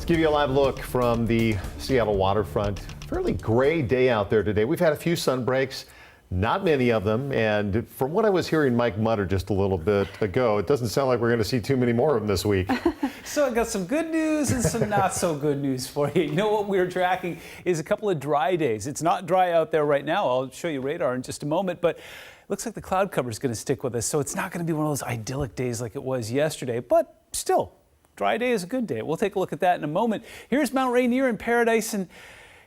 Give you a live look from the Seattle waterfront. Fairly gray day out there today. We've had a few sun breaks, not many of them. And from what I was hearing Mike mutter just a little bit ago, it doesn't sound like we're going to see too many more of them this week. So I got some good news and some not so good news for you. You know what we're tracking is a couple of dry days. It's not dry out there right now. I'll show you radar in just a moment, but looks like the cloud cover is going to stick with us. So it's not going to be one of those idyllic days like it was yesterday, but still. Dry day is a good day. We'll take a look at that in a moment. Here's Mount Rainier in Paradise, and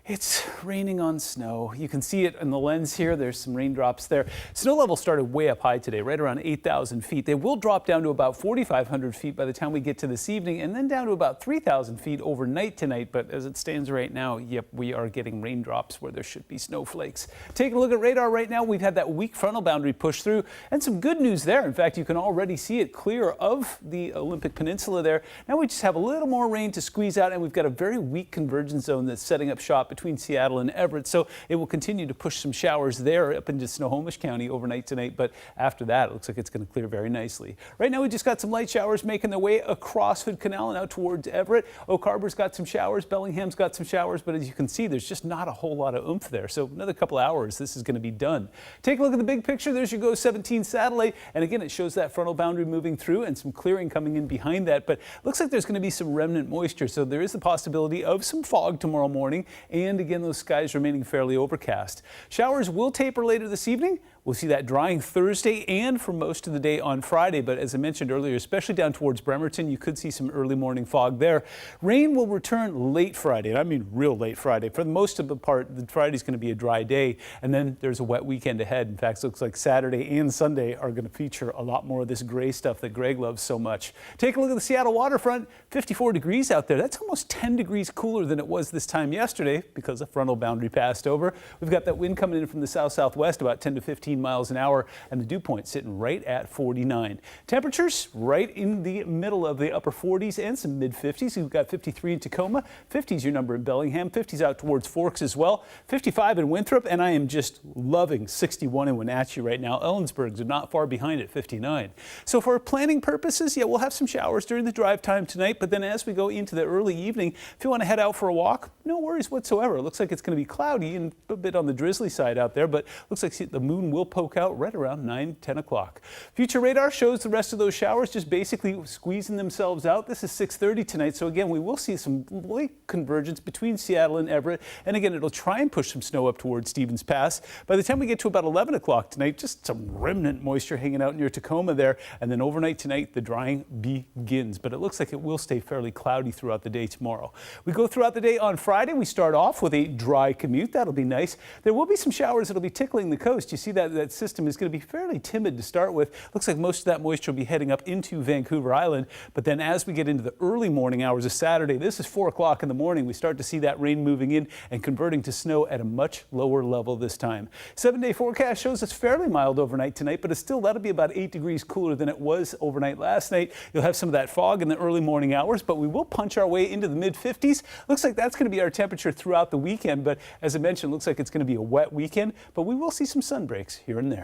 it's raining on snow. You can see it in the lens here. There's some raindrops there. Snow levels started way up high today, right around 8,000 feet. They will drop down to about 4,500 feet by the time we get to this evening, and then down to about 3,000 feet overnight tonight. But as it stands right now, yep, we are getting raindrops where there should be snowflakes. Taking a look at radar right now, we've had that weak frontal boundary push through, and some good news there. In fact, you can already see it clear of the Olympic Peninsula there. Now we just have a little more rain to squeeze out, and we've got a very weak convergence zone that's setting up shop between Seattle and Everett, so it will continue to push some showers there up into Snohomish County overnight tonight, but after that it looks like it's going to clear very nicely. Right now we just got some light showers making their way across Hood Canal and out towards Everett. Oak Harbor's got some showers, Bellingham's got some showers, but as you can see there's just not a whole lot of oomph there, so another couple hours this is going to be done. Take a look at the big picture. There's your GO 17 satellite, and again it shows that frontal boundary moving through and some clearing coming in behind that, but looks like there's going to be some remnant moisture, so there is the possibility of some fog tomorrow morning, and again those skies remaining fairly overcast. Showers will taper later this evening. We'll see that drying Thursday and for most of the day on Friday, but as I mentioned earlier, especially down towards Bremerton, you could see some early morning fog there. Rain will return late Friday, and I mean real late Friday. For the most of the part, the Friday's going to be a dry day, and then there's a wet weekend ahead. In fact, it looks like Saturday and Sunday are going to feature a lot more of this gray stuff that Greg loves so much. Take a look at the Seattle waterfront. 54 degrees out there. That's almost 10 degrees cooler than it was this time yesterday because the frontal boundary passed over. We've got that wind coming in from the south-southwest about 10 to 15 miles an hour, and the dew point sitting right at 49. Temperatures right in the middle of the upper 40s and some mid-50s. We've got 53 in Tacoma, 50's your number in Bellingham, 50's out towards Forks as well, 55 in Winthrop, and I am just loving 61 in Wenatchee right now. Ellensburg's not far behind at 59. So for planning purposes, yeah, we'll have some showers during the drive time tonight, but then as we go into the early evening, if you want to head out for a walk, no worries whatsoever. It looks like it's going to be cloudy and a bit on the drizzly side out there, but looks like the moon will poke out right around 9-10 o'clock. Future radar shows the rest of those showers just basically squeezing themselves out. This is 6:30 tonight, so again we will see some late convergence between Seattle and Everett, and again it'll try and push some snow up towards Stevens Pass. By the time we get to about 11 o'clock tonight, just some remnant moisture hanging out near Tacoma there, and then overnight tonight the drying begins, but it looks like it will stay fairly cloudy throughout the day tomorrow. We go throughout the day on Friday. We start off with a dry commute. That'll be nice. There will be some showers that'll be tickling the coast. You see that system is going to be fairly timid to start with. Looks like most of that moisture will be heading up into Vancouver Island, but then as we get into the early morning hours of Saturday, this is 4 o'clock in the morning, we start to see that rain moving in and converting to snow at a much lower level this time. 7-day forecast shows it's fairly mild overnight tonight, but it's still, that'll be about 8 degrees cooler than it was overnight last night. You'll have some of that fog in the early morning hours, but we will punch our way into the mid-50s. Looks like that's going to be our temperature throughout the weekend, but as I mentioned, looks like it's going to be a wet weekend, but we will see some sun breaks here and there.